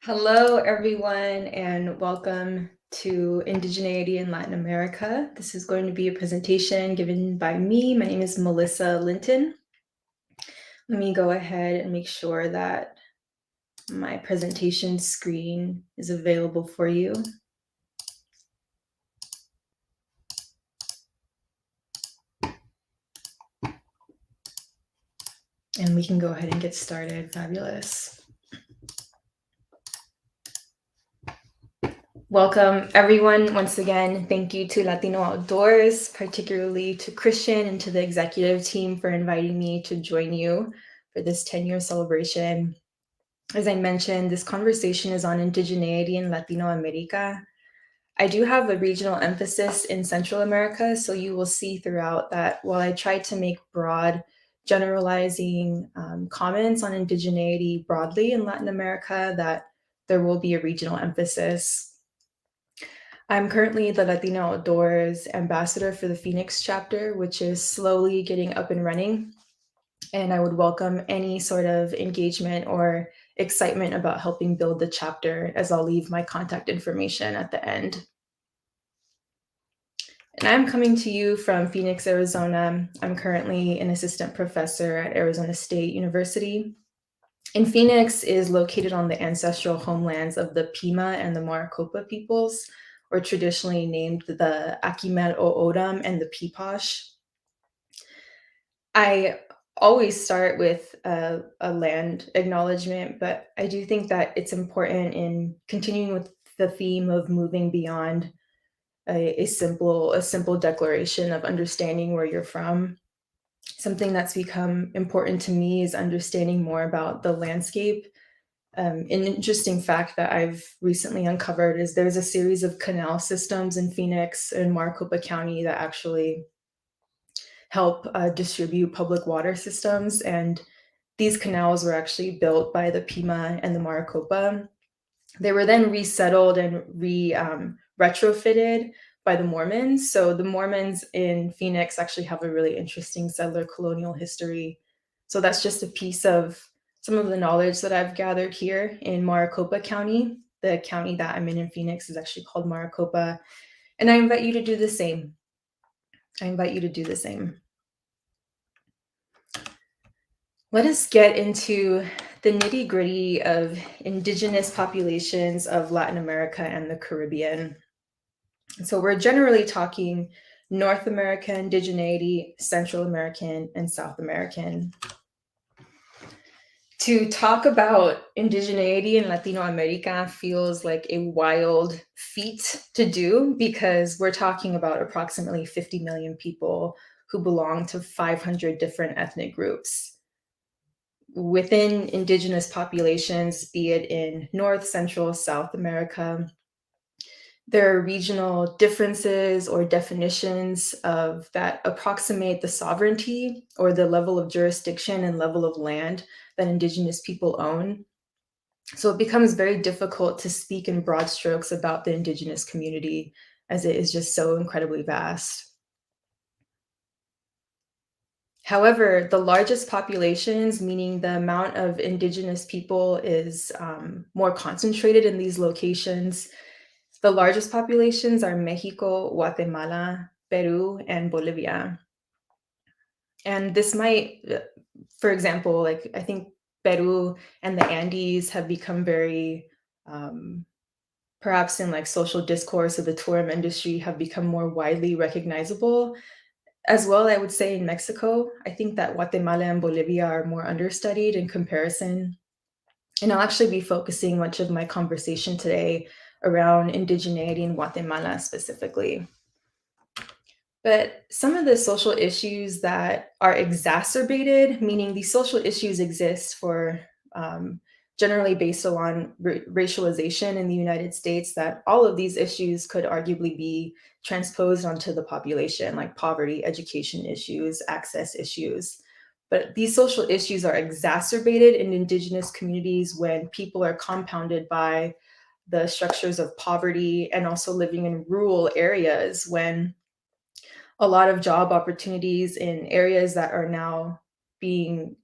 Hello, everyone, and welcome to Indigeneity in Latin America. This is going to be a presentation given by me. My name is Mellissa Linton. Let me go ahead and make sure that my presentation screen is available for you. And we can go ahead and get started. Fabulous. Welcome, everyone. Once again, thank you to Latino Outdoors, particularly to Christian and to the executive team for inviting me to join you for this 10-year celebration. As I mentioned, this conversation is on indigeneity in Latino America. I do have a regional emphasis in Central America, so you will see throughout that while I try to make broad, generalizing comments on indigeneity broadly in Latin America, that there will be a regional emphasis. I'm currently the Latino Outdoors ambassador for the Phoenix chapter, which is slowly getting up and running. And I would welcome any sort of engagement or excitement about helping build the chapter, as I'll leave my contact information at the end. And I'm coming to you from Phoenix, Arizona. I'm currently an assistant professor at Arizona State University. And Phoenix is located on the ancestral homelands of the Pima and the Maricopa peoples, or traditionally named the Akimel o Odam and the Piposh. I always start with a land acknowledgement, but I do think that it's important in continuing with the theme of moving beyond a simple declaration of understanding where you're from. Something that's become important to me is understanding more about the landscape. An interesting fact that I've recently uncovered is there's a series of canal systems in Phoenix and Maricopa County that actually help distribute public water systems. And these canals were actually built by the Pima and the Maricopa. They were then resettled and retrofitted by the Mormons. So the Mormons in Phoenix actually have a really interesting settler colonial history. So that's just a piece of some of the knowledge that I've gathered here in Maricopa County. The county that I'm in Phoenix is actually called Maricopa. And I invite you to do the same. Let us get into the nitty-gritty of indigenous populations of Latin America and the Caribbean. So we're generally talking North American indigeneity, Central American, and South American. To talk about indigeneity in Latino America feels like a wild feat to do, because we're talking about approximately 50 million people who belong to 500 different ethnic groups. Within indigenous populations, be it in North, Central, South America, there are regional differences or definitions of that approximate the sovereignty or the level of jurisdiction and level of land that indigenous people own. So it becomes very difficult to speak in broad strokes about the indigenous community, as it is just so incredibly vast. However, the largest populations, meaning the amount of indigenous people is more concentrated in these locations. The largest populations are Mexico, Guatemala, Peru, and Bolivia. And this might, for example, like I think Peru and the Andes have become very perhaps in like social discourse of the tourism industry have become more widely recognizable. As well, I would say in Mexico, I think that Guatemala and Bolivia are more understudied in comparison. And I'll actually be focusing much of my conversation today around indigeneity in Guatemala specifically. But some of the social issues that are exacerbated, meaning these social issues exist for um, generally based on racialization in the United States, that all of these issues could arguably be transposed onto the population, like poverty, education issues, access issues. But these social issues are exacerbated in Indigenous communities when people are compounded by the structures of poverty and also living in rural areas when a lot of job opportunities in areas that are now being,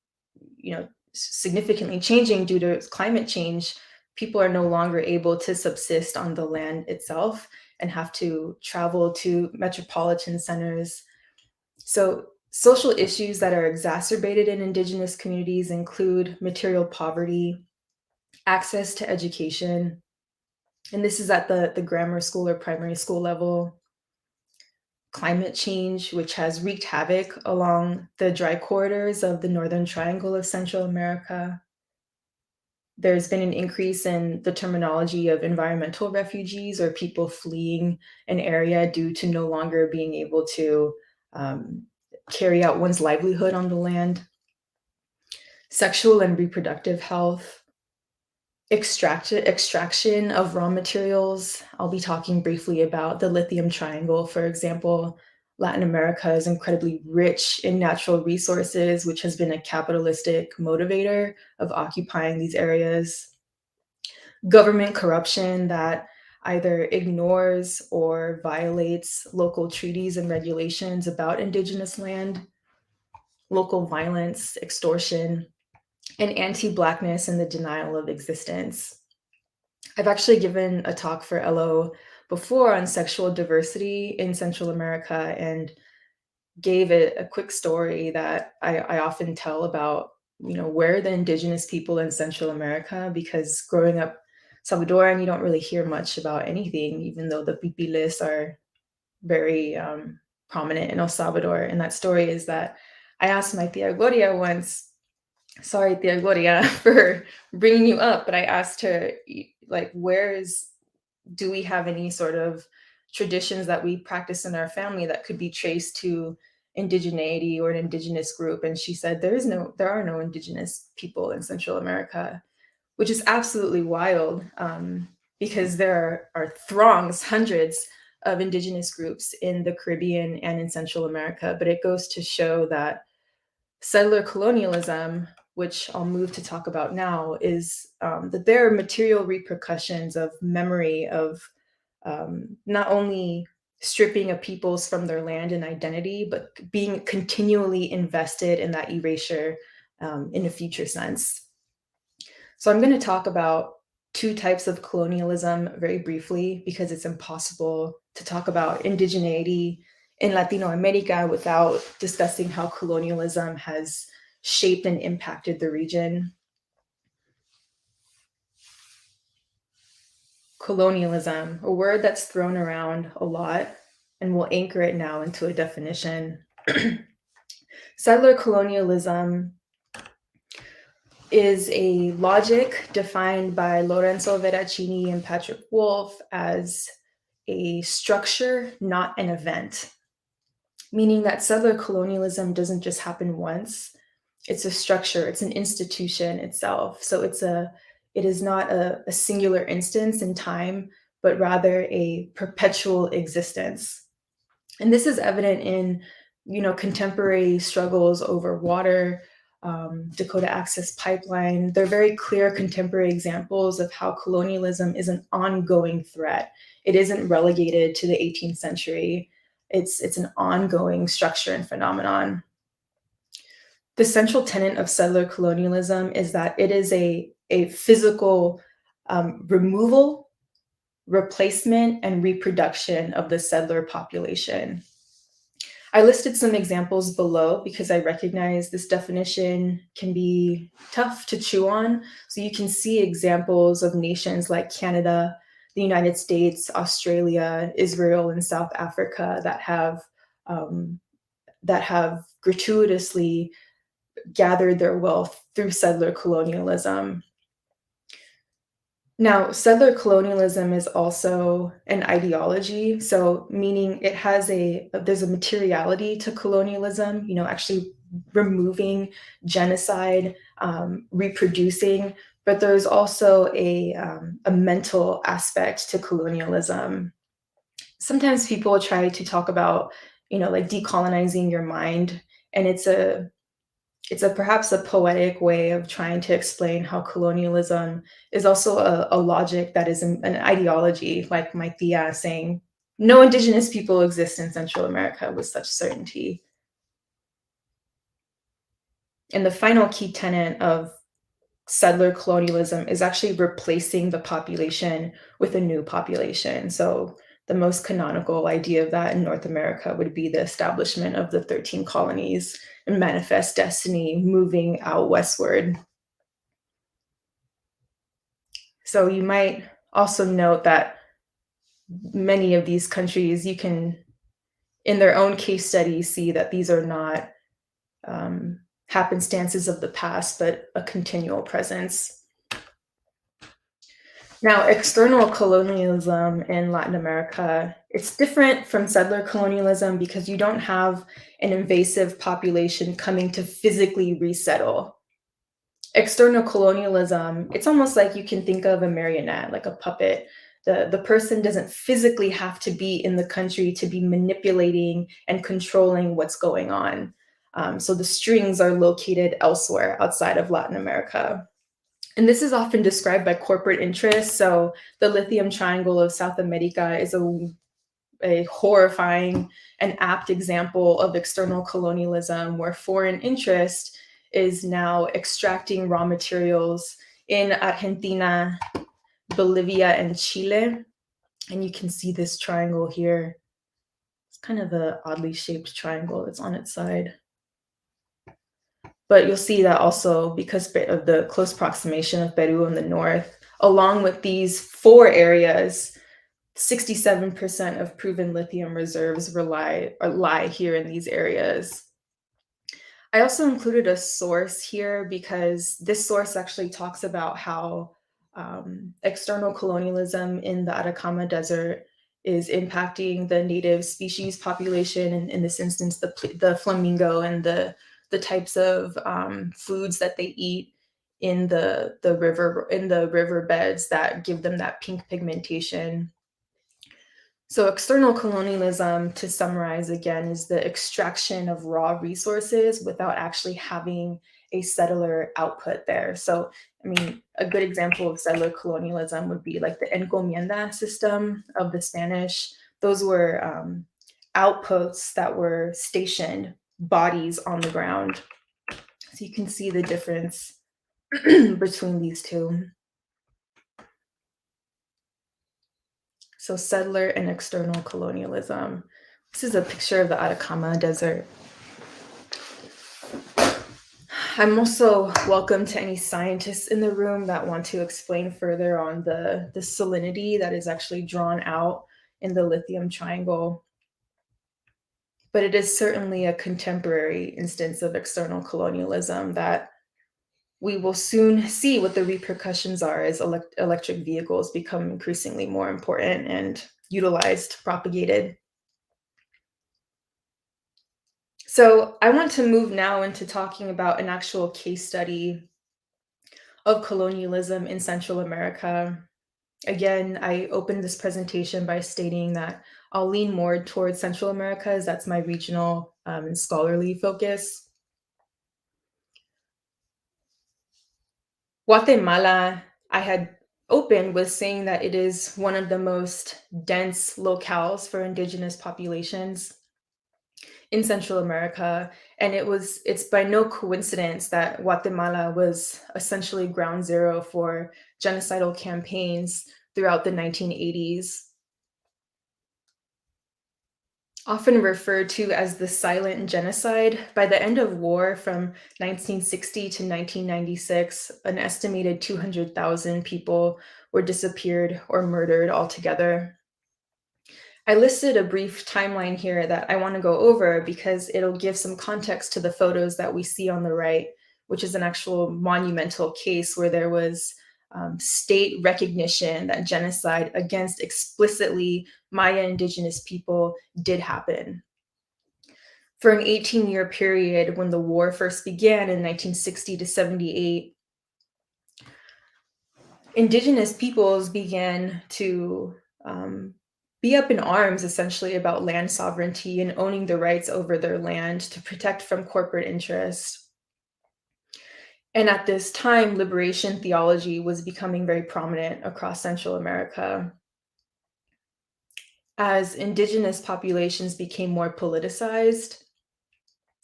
significantly changing due to climate change. People are no longer able to subsist on the land itself and have to travel to metropolitan centers. So social issues that are exacerbated in Indigenous communities include material poverty, access to education, and this is at the grammar school or primary school level, climate change, which has wreaked havoc along the dry corridors of the Northern Triangle of Central America. There's been an increase in the terminology of environmental refugees or people fleeing an area due to no longer being able to um, carry out one's livelihood on the land. Sexual and reproductive health, extraction of raw materials. I'll be talking briefly about the lithium triangle, for example. Latin America is incredibly rich in natural resources, which has been a capitalistic motivator of occupying these areas. Government corruption that either ignores or violates local treaties and regulations about Indigenous land, local violence, extortion, and anti-Blackness and the denial of existence. I've actually given a talk for ELO before on sexual diversity in Central America and gave it a quick story that I often tell about, where the Indigenous people in Central America, because growing up Salvadoran, you don't really hear much about anything, even though the pipiles are very prominent in El Salvador. And that story is that I asked my tia Gloria once, sorry, tia Gloria, for bringing you up, but I asked her, like, do we have any sort of traditions that we practice in our family that could be traced to indigeneity or an indigenous group? And she said, there are no indigenous people in Central America, which is absolutely wild, because there are throngs, hundreds of indigenous groups in the Caribbean and in Central America. But it goes to show that settler colonialism, which I'll move to talk about now, is that there are material repercussions of memory of not only stripping of peoples from their land and identity, but being continually invested in that erasure in a future sense. So I'm going to talk about two types of colonialism very briefly, because it's impossible to talk about indigeneity in Latino America without discussing how colonialism has shaped and impacted the region. Colonialism, a word that's thrown around a lot, and we'll anchor it now into a definition. Settler colonialism is a logic defined by Lorenzo Veracini and Patrick Wolf as a structure, not an event, meaning that settler colonialism doesn't just happen once. It's a structure, it's an institution itself. So it is not a singular instance in time, but rather a perpetual existence. And this is evident in, contemporary struggles over water, Dakota Access Pipeline. They're very clear contemporary examples of how colonialism is an ongoing threat. It isn't relegated to the 18th century. It's an ongoing structure and phenomenon. The central tenet of settler colonialism is that it is a physical removal, replacement, and reproduction of the settler population. I listed some examples below because I recognize this definition can be tough to chew on. So you can see examples of nations like Canada, the United States, Australia, Israel, and South Africa um, that have gratuitously gathered their wealth through settler colonialism. Now, settler colonialism is also an ideology, so meaning there's a materiality to colonialism, actually removing genocide, reproducing, but there's also a mental aspect to colonialism. Sometimes people try to talk about, like decolonizing your mind, and it's perhaps a poetic way of trying to explain how colonialism is also a logic that is an ideology, like my tia saying, no indigenous people exist in Central America with such certainty. And the final key tenet of settler colonialism is actually replacing the population with a new population. So the most canonical idea of that in North America would be the establishment of the 13 colonies and manifest destiny moving out westward. So you might also note that many of these countries, you can, in their own case studies, see that these are not happenstances of the past, but a continual presence. Now, external colonialism in Latin America, it's different from settler colonialism because you don't have an invasive population coming to physically resettle. External colonialism, it's almost like you can think of a marionette, like a puppet. The person doesn't physically have to be in the country to be manipulating and controlling what's going on. So the strings are located elsewhere outside of Latin America. And this is often described by corporate interests. So the lithium triangle of South America is a horrifying and apt example of external colonialism where foreign interest is now extracting raw materials in Argentina, Bolivia, and Chile. And you can see this triangle here. It's kind of an oddly shaped triangle that's on its side. But you'll see that also because of the close proximation of Peru in the north, along with these four areas, 67% of proven lithium reserves lie here in these areas. I also included a source here because this source actually talks about how external colonialism in the Atacama Desert is impacting the native species population, and in this instance, the flamingo and the types of foods that they eat in the riverbeds that give them that pink pigmentation. So external colonialism, to summarize again, is the extraction of raw resources without actually having a settler output there. So, I mean, a good example of settler colonialism would be like the encomienda system of the Spanish. Those were outposts that were stationed, bodies on the ground. So you can see the difference between these two. So settler and external colonialism. This is a picture of the Atacama Desert. I'm also welcome to any scientists in the room that want to explain further on the salinity that is actually drawn out in the lithium triangle. But it is certainly a contemporary instance of external colonialism that we will soon see what the repercussions are as electric vehicles become increasingly more important and utilized, propagated. So I want to move now into talking about an actual case study of colonialism in Central America. Again, I opened this presentation by stating that I'll lean more towards Central America as that's my regional and scholarly focus. Guatemala, I had opened with saying that it is one of the most dense locales for indigenous populations in Central America. And it's by no coincidence that Guatemala was essentially ground zero for genocidal campaigns throughout the 1980s. often referred to as the silent genocide. By the end of war from 1960 to 1996, an estimated 200,000 people were disappeared or murdered altogether. I listed a brief timeline here that I want to go over because it'll give some context to the photos that we see on the right, which is an actual monumental case where there was state recognition that genocide against explicitly Maya indigenous people did happen. For an 18-year period when the war first began in 1960 to 78, indigenous peoples began to be up in arms essentially about land sovereignty and owning the rights over their land to protect from corporate interests. And at this time, liberation theology was becoming very prominent across Central America. As indigenous populations became more politicized,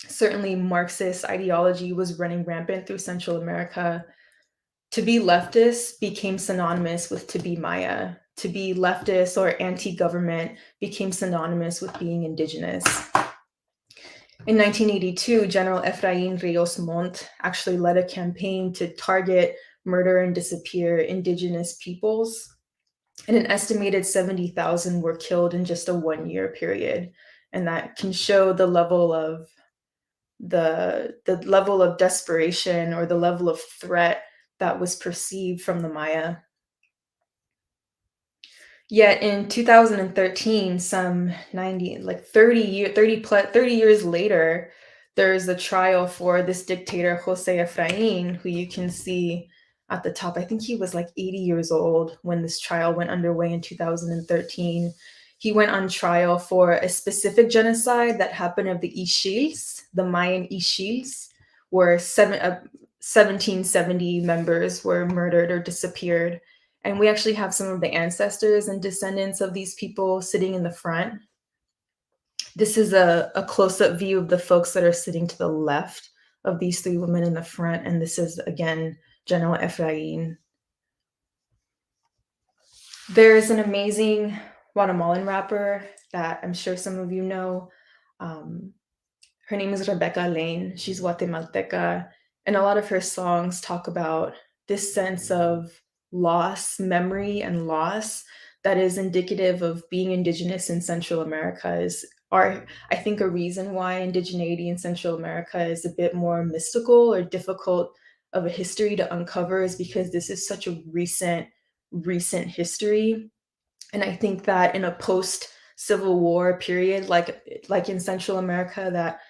certainly Marxist ideology was running rampant through Central America. To be leftist became synonymous with to be Maya. To be leftist or anti-government became synonymous with being indigenous. In 1982, General Efraín Ríos Montt actually led a campaign to target, murder, and disappear indigenous peoples. And an estimated 70,000 were killed in just a 1-year period. And that can show the level of desperation or the level of threat that was perceived from the Maya. Yet in 2013, some 30 years later, there's a trial for this dictator, Jose Efrain, who you can see at the top. I think he was like 80 years old when this trial went underway in 2013. He went on trial for a specific genocide that happened of the Ixils, the Mayan Ixils, where 1770 members were murdered or disappeared. And we actually have some of the ancestors and descendants of these people sitting in the front. This is a close-up view of the folks that are sitting to the left of these three women in the front. And this is, again, General Efrain. There's an amazing Guatemalan rapper that I'm sure some of you know. Her name is Rebecca Lane. She's Guatemalteca. And a lot of her songs talk about this sense of loss, memory, and loss that is indicative of being indigenous in Central America I think a reason why indigeneity in Central America is a bit more mystical or difficult of a history to uncover is because this is such a recent history. And I think that in a post-Civil War period, like in Central America, that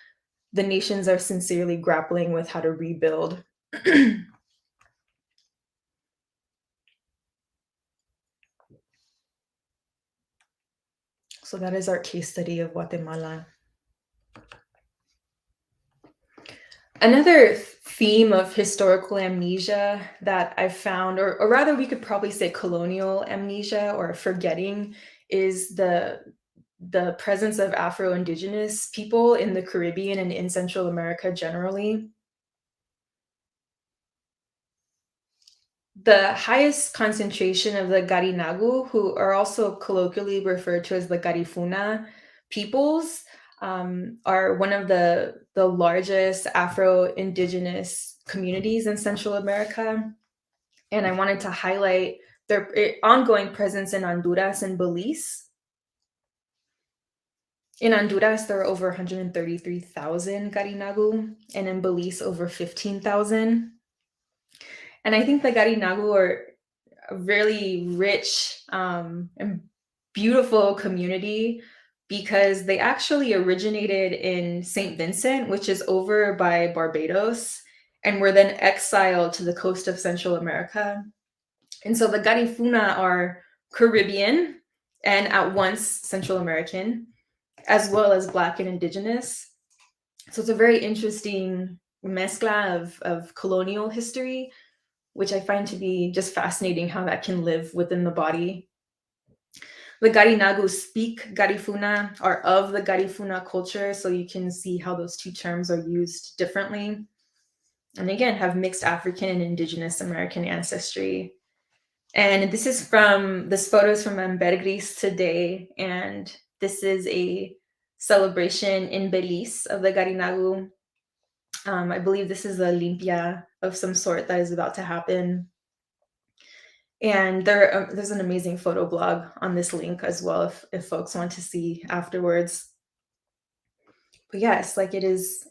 the nations are sincerely grappling with how to rebuild. So that is our case study of Guatemala. Another theme of historical amnesia that I've found, or rather we could probably say colonial amnesia or forgetting, is the presence of Afro-Indigenous people in the Caribbean and in Central America generally. The highest concentration of the Garinagu, who are also colloquially referred to as the Garifuna peoples, are one of the largest Afro-Indigenous communities in Central America. And I wanted to highlight their ongoing presence in Honduras and Belize. In Honduras, there are over 133,000 Garinagu, and in Belize, over 15,000. And I think the Garinagu are a really rich and beautiful community because they actually originated in St. Vincent, which is over by Barbados, and were then exiled to the coast of Central America. And so the Garifuna are Caribbean and at once Central American, as well as Black and Indigenous. So it's a very interesting mezcla of colonial history, which I find to be just fascinating how that can live within the body. The Garinagu speak Garifuna, are of the Garifuna culture, so you can see how those two terms are used differently. And again, have mixed African and Indigenous American ancestry. And this photo is from Ambergris today, and this is a celebration in Belize of the Garinagu. I believe this is a limpia of some sort that is about to happen. And there's an amazing photo blog on this link as well if folks want to see afterwards. But yes, like it is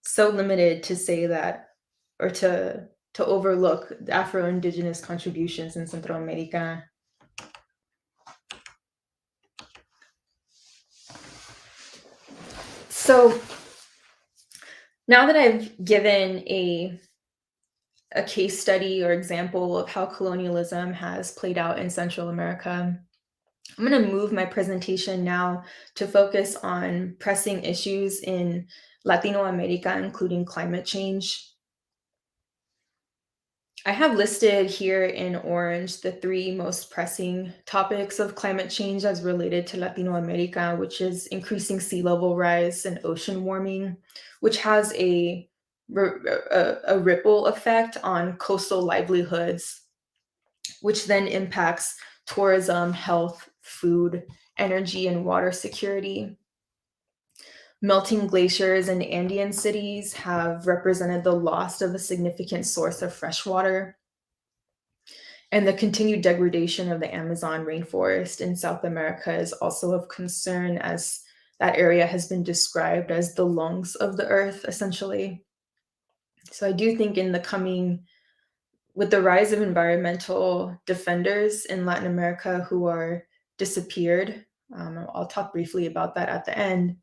so limited to say that or to overlook the Afro-Indigenous contributions in Central America. So now that I've given a case study or example of how colonialism has played out in Central America, I'm going to move my presentation now to focus on pressing issues in Latino America, including climate change. I have listed here in orange the three most pressing topics of climate change as related to Latino America, which is increasing sea level rise and ocean warming, which has a ripple effect on coastal livelihoods, which then impacts tourism, health, food, energy, and water security. Melting glaciers in Andean cities have represented the loss of a significant source of fresh water. And the continued degradation of the Amazon rainforest in South America is also of concern, as that area has been described as the lungs of the earth, essentially. So I do think with the rise of environmental defenders in Latin America who are disappeared, I'll talk briefly about that at the end.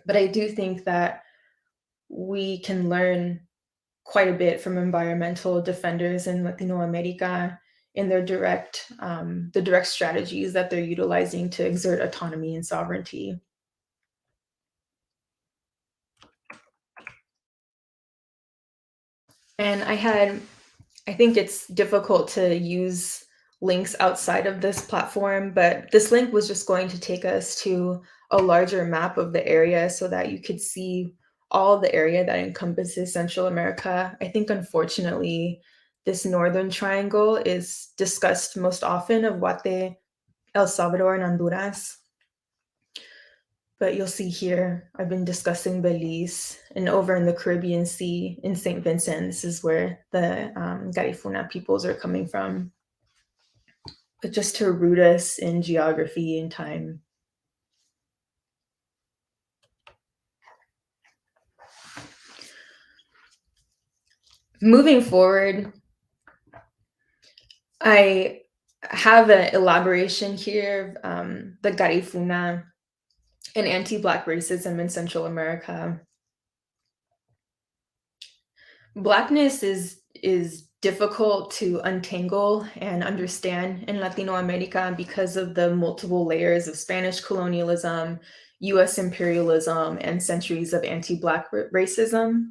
But I do think that we can learn quite a bit from environmental defenders in Latino America in their the direct strategies that they're utilizing to exert autonomy and sovereignty. And I think it's difficult to use links outside of this platform, but this link was just going to take us to a larger map of the area so that you could see all the area that encompasses Central America. I think, unfortunately, this northern triangle is discussed most often of Guate, El Salvador, and Honduras. But you'll see here, I've been discussing Belize, and over in the Caribbean Sea in St. Vincent, this is where the Garifuna peoples are coming from. But just to root us in geography and time. Moving forward, I have an elaboration here of the Garifuna and anti-Black racism in Central America. Blackness is difficult to untangle and understand in Latino America because of the multiple layers of Spanish colonialism, US imperialism, and centuries of anti-Black racism.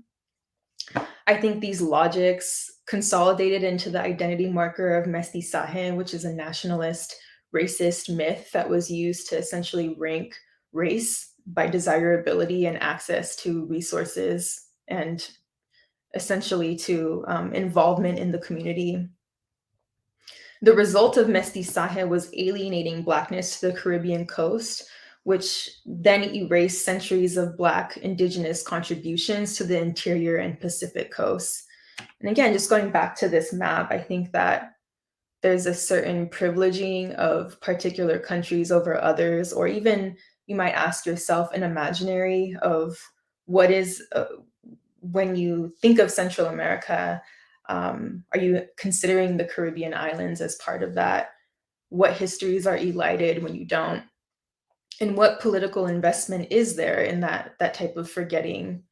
I think these logics consolidated into the identity marker of mestizaje, which is a nationalist racist myth that was used to essentially rank race by desirability and access to resources and essentially to involvement in the community. The result of mestizaje was alienating Blackness to the Caribbean coast, which then erased centuries of Black Indigenous contributions to the interior and Pacific coasts. And again, just going back to this map, I think that there's a certain privileging of particular countries over others, or even you might ask yourself an imaginary of what is when you think of Central America, are you considering the Caribbean islands as part of that? What histories are elided when you don't? And what political investment is there in that type of forgetting?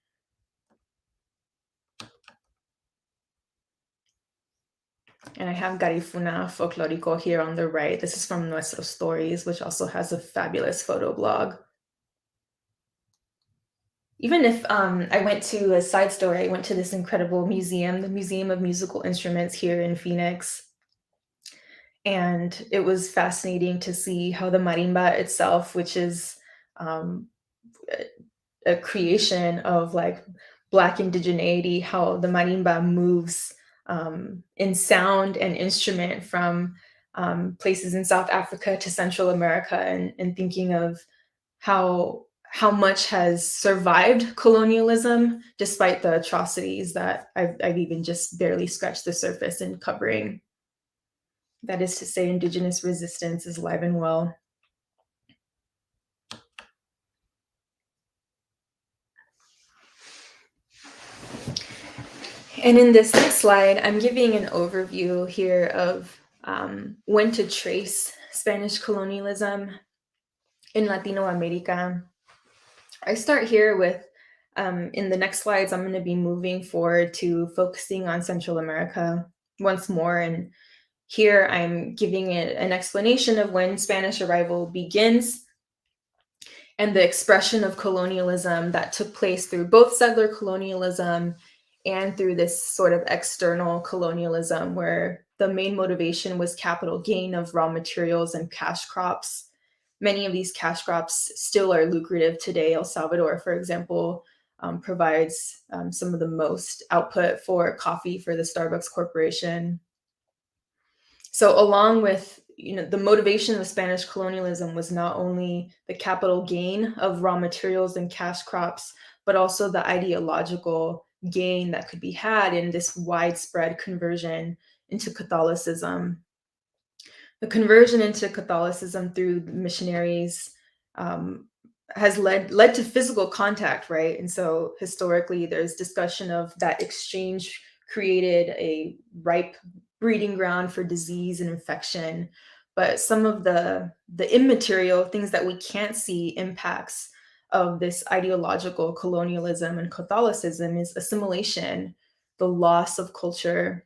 And I have Garifuna Folklorico here on the right. This is from Nuestros Stories, which also has a fabulous photo blog. Even if I went to a side story, I went to this incredible museum, the Museum of Musical Instruments here in Phoenix. And it was fascinating to see how the marimba itself, which is a creation of like Black indigeneity, how the marimba moves in sound and instrument from places in South Africa to Central America, and thinking of how much has survived colonialism despite the atrocities that I've even just barely scratched the surface in covering. That is to say, Indigenous resistance is alive and well. And in this next slide, I'm giving an overview here of when to trace Spanish colonialism in Latino America. I start here with, in the next slides, I'm going to be moving forward to focusing on Central America once more. And here I'm giving it an explanation of when Spanish arrival begins and the expression of colonialism that took place through both settler colonialism and through this sort of external colonialism, where the main motivation was capital gain of raw materials and cash crops. Many of these cash crops still are lucrative today. El Salvador, for example, provides some of the most output for coffee for the Starbucks Corporation. So along with the motivation of Spanish colonialism was not only the capital gain of raw materials and cash crops, but also the ideological gain that could be had in this widespread conversion into Catholicism. The conversion into Catholicism through missionaries has led to physical contact, right? And so historically, there's discussion of that exchange created a ripe breeding ground for disease and infection. But some of the immaterial things that we can't see impacts of this ideological colonialism and Catholicism is assimilation, the loss of culture,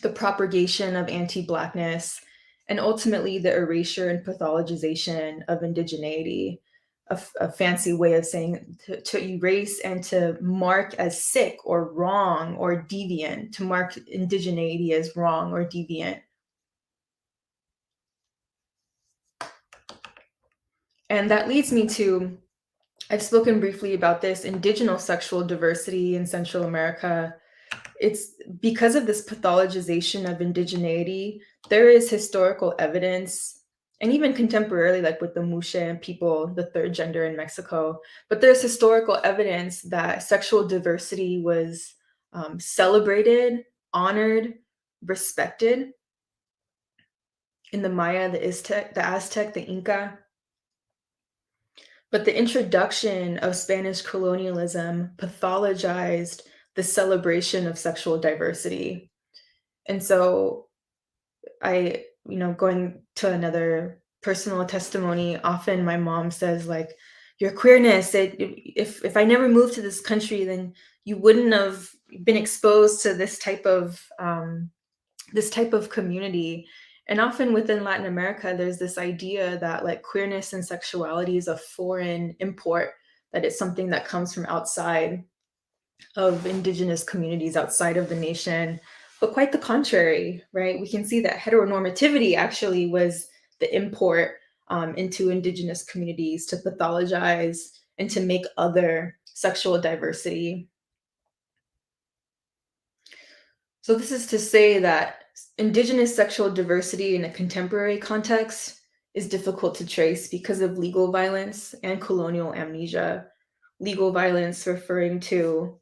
the propagation of anti-Blackness, and ultimately the erasure and pathologization of indigeneity, a fancy way of saying to erase and to mark as sick or wrong or deviant, to mark indigeneity as wrong or deviant. And that leads me to, I've spoken briefly about this, indigenous sexual diversity in Central America. It's because of this pathologization of indigeneity, there is historical evidence, and even contemporarily, like with the Mushe people, the third gender in Mexico, but there's historical evidence that sexual diversity was celebrated, honored, respected in the Maya, the Aztec, the Inca. But the introduction of Spanish colonialism pathologized the celebration of sexual diversity. And so going to another personal testimony, often my mom says, like, your queerness, if I never moved to this country, then you wouldn't have been exposed to this type of community. And often within Latin America, there's this idea that like queerness and sexuality is a foreign import, that it's something that comes from outside of indigenous communities, outside of the nation. But quite the contrary, right? We can see that heteronormativity actually was the import into indigenous communities to pathologize and to make other sexual diversity. So this is to say that indigenous sexual diversity in a contemporary context is difficult to trace because of legal violence and colonial amnesia. Legal violence referring to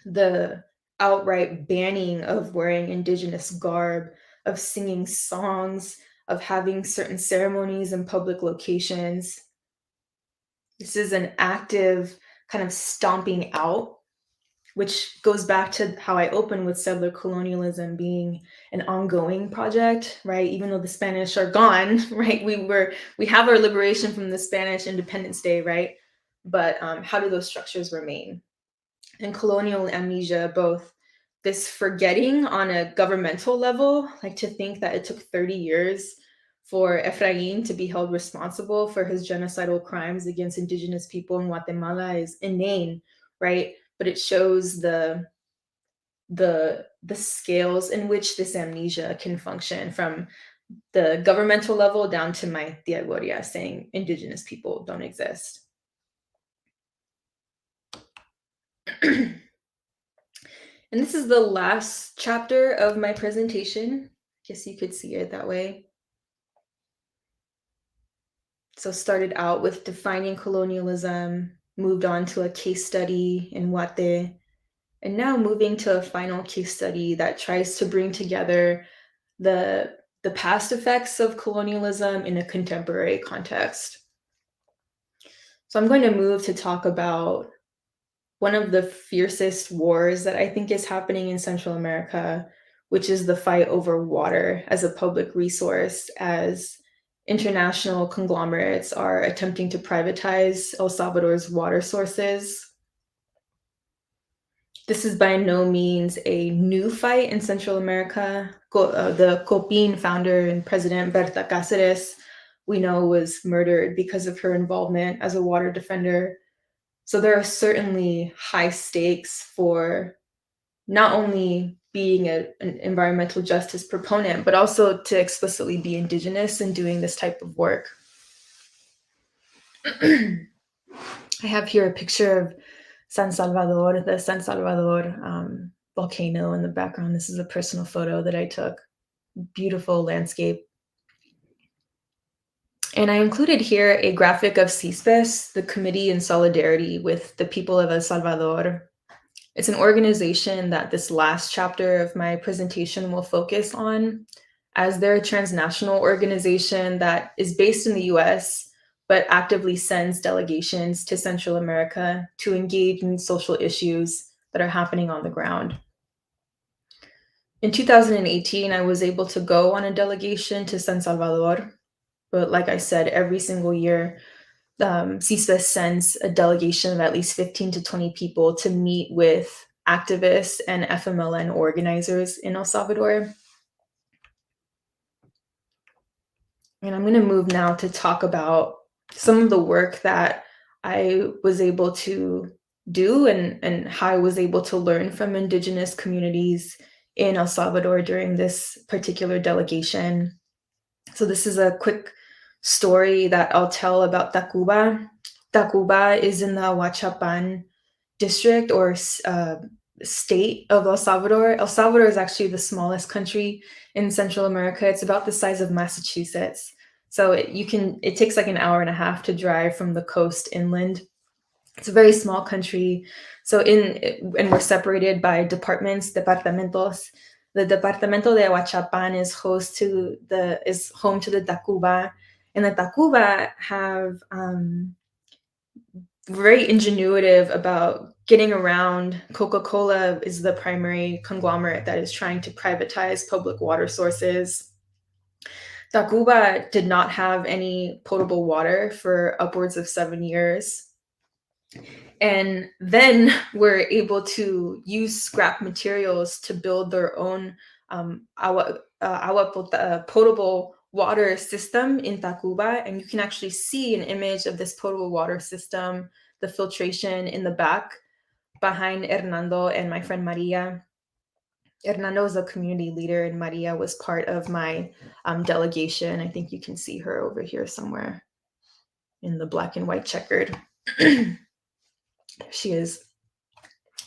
the outright banning of wearing indigenous garb, of singing songs, of having certain ceremonies in public locations. This is an active kind of stomping out, which goes back to how I opened with settler colonialism being an ongoing project, right? Even though the Spanish are gone, right? We have our liberation from the Spanish Independence Day, right? But how do those structures remain? And colonial amnesia, both this forgetting on a governmental level, like to think that it took 30 years for Efrain to be held responsible for his genocidal crimes against indigenous people in Guatemala is inane, right? But it shows the scales in which this amnesia can function, from the governmental level down to my Tia Gloria saying indigenous people don't exist. And this is the last chapter of my presentation. I guess you could see it that way. So started out with defining colonialism, moved on to a case study in Wate, and now moving to a final case study that tries to bring together the the past effects of colonialism in a contemporary context. So I'm going to move to talk about one of the fiercest wars that I think is happening in Central America, which is the fight over water as a public resource, as international conglomerates are attempting to privatize El Salvador's water sources. This is by no means a new fight in Central America. The COPIN founder and president, Berta Cáceres, we know was murdered because of her involvement as a water defender. So there are certainly high stakes for not only being an environmental justice proponent, but also to explicitly be Indigenous and doing this type of work. I have here a picture of San Salvador, the San Salvador volcano in the background. This is a personal photo that I took. Beautiful landscape. And I included here a graphic of CISPES, the Committee in Solidarity with the People of El Salvador. It's an organization that this last chapter of my presentation will focus on, as they're a transnational organization that is based in the US, but actively sends delegations to Central America to engage in social issues that are happening on the ground. In 2018, I was able to go on a delegation to San Salvador, but like I said, every single year, CISPES sends a delegation of at least 15 to 20 people to meet with activists and FMLN organizers in El Salvador. And I'm going to move now to talk about some of the work that I was able to do and how I was able to learn from Indigenous communities in El Salvador during this particular delegation. So this is a quick story that I'll tell about Takuba. Takuba is in the Huachapan district or state of El Salvador. El Salvador is actually the smallest country in Central America. It's about the size of Massachusetts. So it takes like an hour and a half to drive from the coast inland. It's a very small country. And we're separated by departamentos. The Departamento de Huachapan is home to the Takuba, and the Takuba have very ingenuitive about getting around. Coca-Cola is the primary conglomerate that is trying to privatize public water sources. Takuba did not have any potable water for upwards of 7 years. And then were able to use scrap materials to build their own potable water system in Takuba. And you can actually see an image of this potable water system, the filtration in the back behind Hernando and my friend Maria. Hernando is a community leader and Maria was part of my delegation. I think you can see her over here somewhere in the black and white checkered. She is.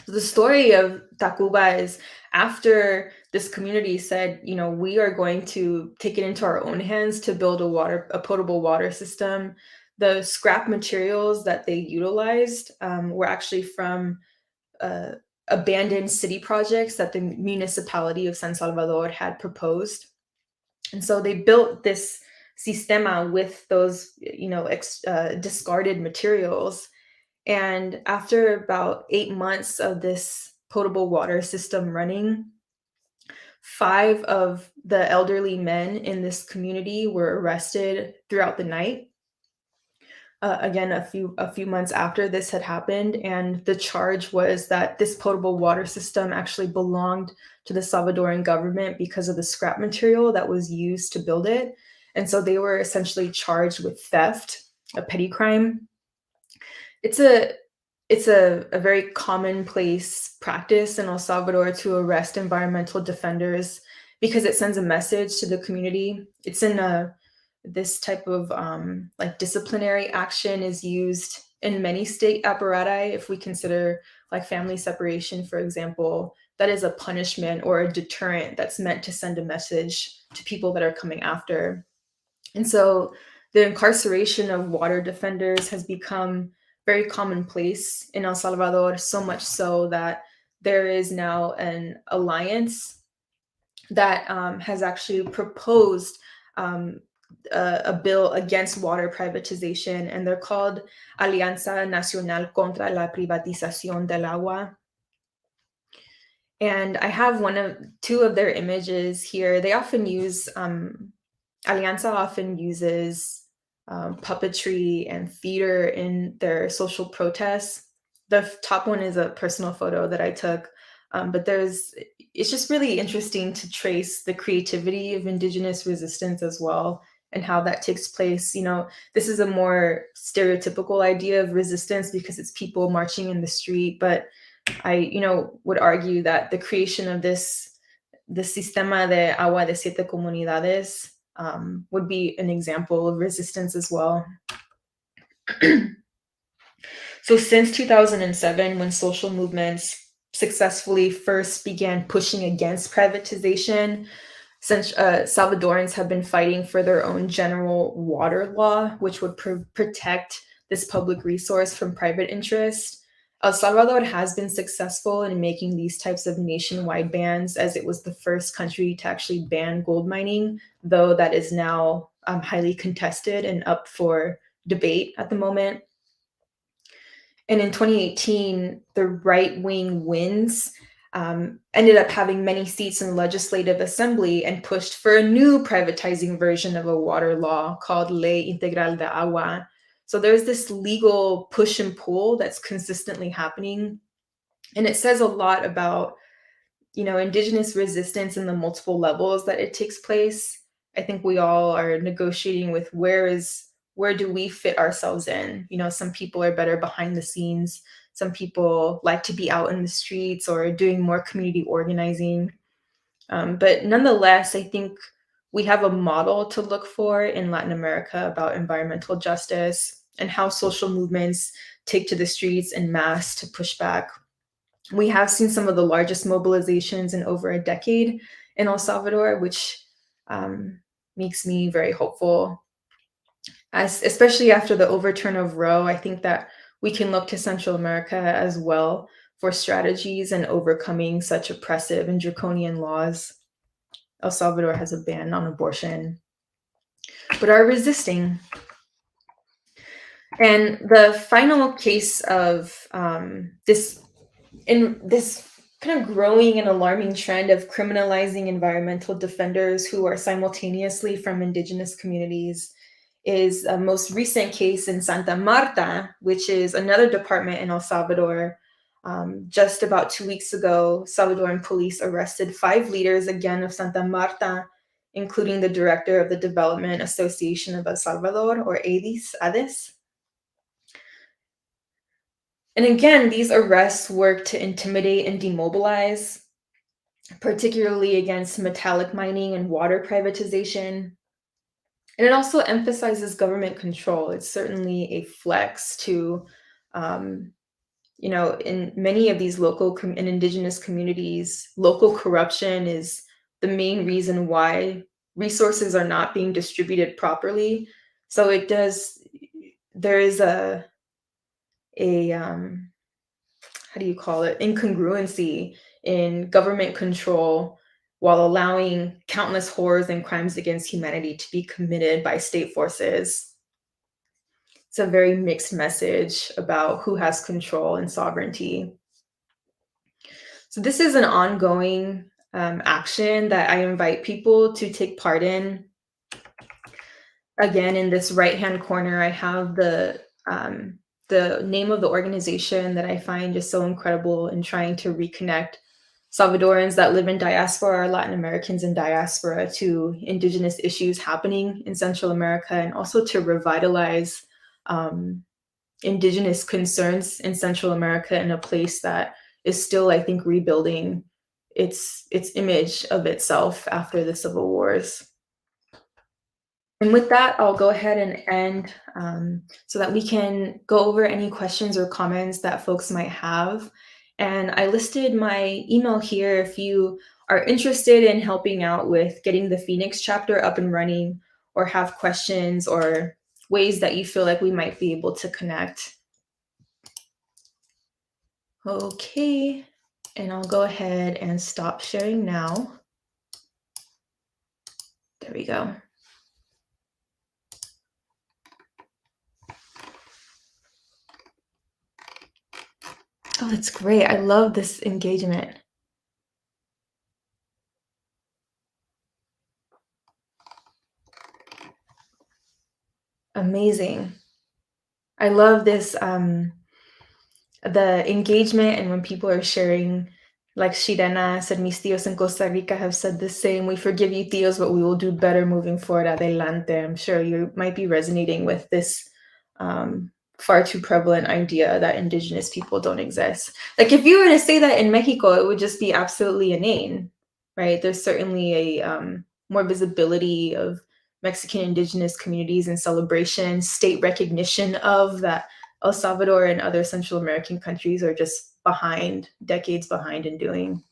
The story of Takuba is after this community said, we are going to take it into our own hands to build a potable water system. The scrap materials that they utilized were actually from abandoned city projects that the municipality of San Salvador had proposed. And so they built this sistema with those, discarded materials. And after about 8 months of this potable water system running, 5 of the elderly men in this community were arrested throughout the night. Again, a few months after this had happened, and the charge was that this potable water system actually belonged to the Salvadoran government because of the scrap material that was used to build it. And so they were essentially charged with theft, a petty crime. It's a very commonplace practice in El Salvador to arrest environmental defenders because it sends a message to the community. It's in this type of disciplinary action is used in many state apparati. If we consider like family separation, for example, that is a punishment or a deterrent that's meant to send a message to people that are coming after. And so The incarceration of water defenders has become very commonplace in El Salvador, so much so that there is now an alliance that has actually proposed um, a bill against water privatization, and they're called Alianza Nacional contra la Privatización del Agua. And I have two of their images here. They often use Alianza often uses puppetry and theater in their social protests. The top one is a personal photo that I took, but it's just really interesting to trace the creativity of Indigenous resistance as well and how that takes place. This is a more stereotypical idea of resistance because it's people marching in the street, but I, would argue that the creation of the Sistema de Agua de Siete Comunidades would be an example of resistance as well. So since 2007, when social movements successfully first began pushing against privatization, since Salvadorans have been fighting for their own general water law, which would protect this public resource from private interest. El Salvador has been successful in making these types of nationwide bans, as it was the first country to actually ban gold mining, though that is now highly contested and up for debate at the moment. And in 2018, the right-wing wins ended up having many seats in the Legislative Assembly and pushed for a new privatizing version of a water law called Ley Integral de Agua. So there's this legal push and pull that's consistently happening. And it says a lot about, Indigenous resistance and the multiple levels that it takes place. I think we all are negotiating with where do we fit ourselves in? Some people are better behind the scenes. Some people like to be out in the streets or doing more community organizing. But nonetheless, I think we have a model to look for in Latin America about environmental justice and how social movements take to the streets en masse to push back. We have seen some of the largest mobilizations in over a decade in El Salvador, which makes me very hopeful. Especially after the overturn of Roe, I think that we can look to Central America as well for strategies in overcoming such oppressive and draconian laws. El Salvador has a ban on abortion, but are resisting. And the final case of this kind of growing and alarming trend of criminalizing environmental defenders who are simultaneously from Indigenous communities is a most recent case in Santa Marta, which is another department in El Salvador. Just about 2 weeks ago, Salvadoran police arrested 5 leaders again of Santa Marta, including the director of the Development Association of El Salvador, or ADES. And again, these arrests work to intimidate and demobilize, particularly against metallic mining and water privatization. And it also emphasizes government control. It's certainly a flex to, in many of these local and Indigenous communities, local corruption is the main reason why resources are not being distributed properly. So there is a how do you call it, incongruency in government control while allowing countless horrors and crimes against humanity to be committed by state forces. It's a very mixed message about who has control and sovereignty. So this is an ongoing action that I invite people to take part in. Again, in this right-hand corner, I have the name of the organization that I find just so incredible in trying to reconnect Salvadorans that live in diaspora or Latin Americans in diaspora to Indigenous issues happening in Central America, and also to revitalize Indigenous concerns in Central America in a place that is still, I think, rebuilding its image of itself after the civil wars. And with that, I'll go ahead and end so that we can go over any questions or comments that folks might have. And I listed my email here if you are interested in helping out with getting the Phoenix chapter up and running, or have questions or ways that you feel like we might be able to connect. Okay, and I'll go ahead and stop sharing now. There we go. Oh, that's great. I love this engagement. Amazing. I love this the engagement, and when people are sharing, like Shirena said, mis tios in Costa Rica have said the same. We forgive you, tios, but we will do better moving forward. Adelante. I'm sure you might be resonating with this far too prevalent idea that Indigenous people don't exist. Like, if you were to say that in Mexico, it would just be absolutely inane, right? There's certainly a more visibility of Mexican Indigenous communities and celebration, state recognition of that. El Salvador and other Central American countries are just behind, decades behind in doing.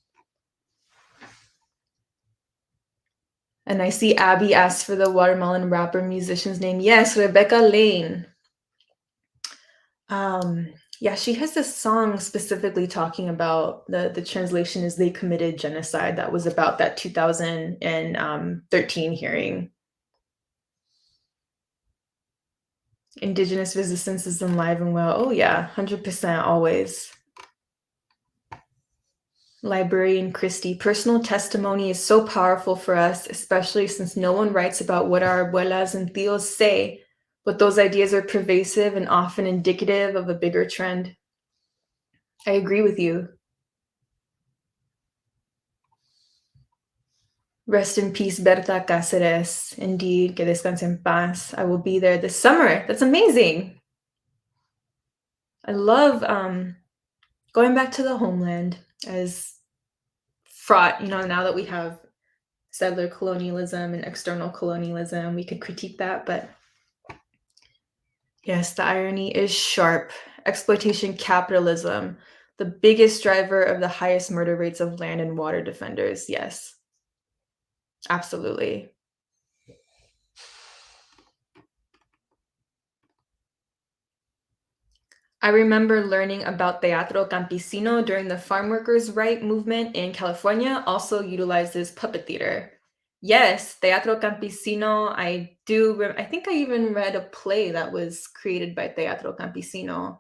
And I see Abby asked for the watermelon rapper musician's name. Yes, Rebecca Lane. Yeah, she has this song specifically talking about the translation is they committed genocide. That was about that 2013 hearing. Indigenous resistance is alive and well. Oh yeah, 100% always. Librarian Christie, personal testimony is so powerful for us, especially since no one writes about what our abuelas and tios say, but those ideas are pervasive and often indicative of a bigger trend. I agree with you. Rest in peace, Berta Cáceres. Indeed, que descanse en paz. I will be there this summer. That's amazing. I love going back to the homeland as fraught, now that we have settler colonialism and external colonialism, we could critique that, but yes, the irony is sharp. Exploitation capitalism, the biggest driver of the highest murder rates of land and water defenders. Yes, absolutely. I remember learning about Teatro Campesino during the farm workers' right movement in California, also utilizes puppet theater. Yes, Teatro Campesino, I think I even read a play that was created by Teatro Campesino.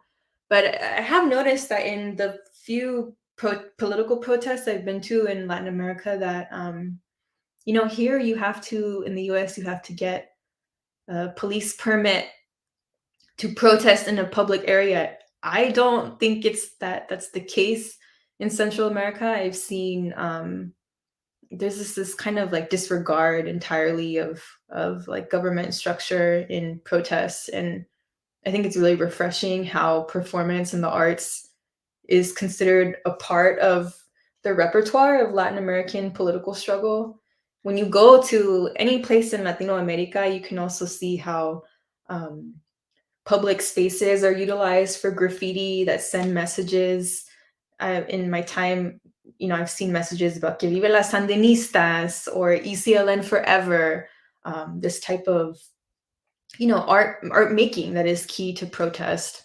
But I have noticed that in the few political protests I've been to in Latin America that, here you have to, in the US, you have to get a police permit to protest in a public area. I don't think that's the case in Central America. I've seen there's this kind of like disregard entirely of like government structure in protests, and I think it's really refreshing how performance and the arts is considered a part of the repertoire of Latin American political struggle. When you go to any place in Latino America, you can also see how public spaces are utilized for graffiti that send messages. In my time, I've seen messages about "Que vive las Sandinistas" or "ECLN forever." This type of, art making that is key to protest.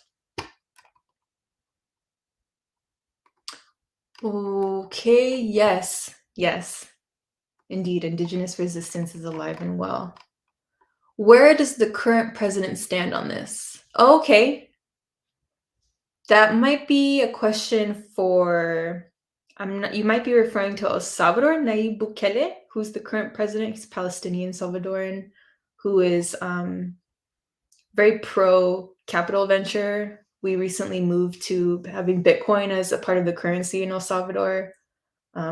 Okay, yes, indeed, Indigenous resistance is alive and well. Where does the current president stand on this? Okay, that might be a question for, you might be referring to El Salvador, Nayib Bukele, who's the current president. He's Palestinian Salvadoran, who is very pro capital venture. We recently moved to having Bitcoin as a part of the currency in El Salvador.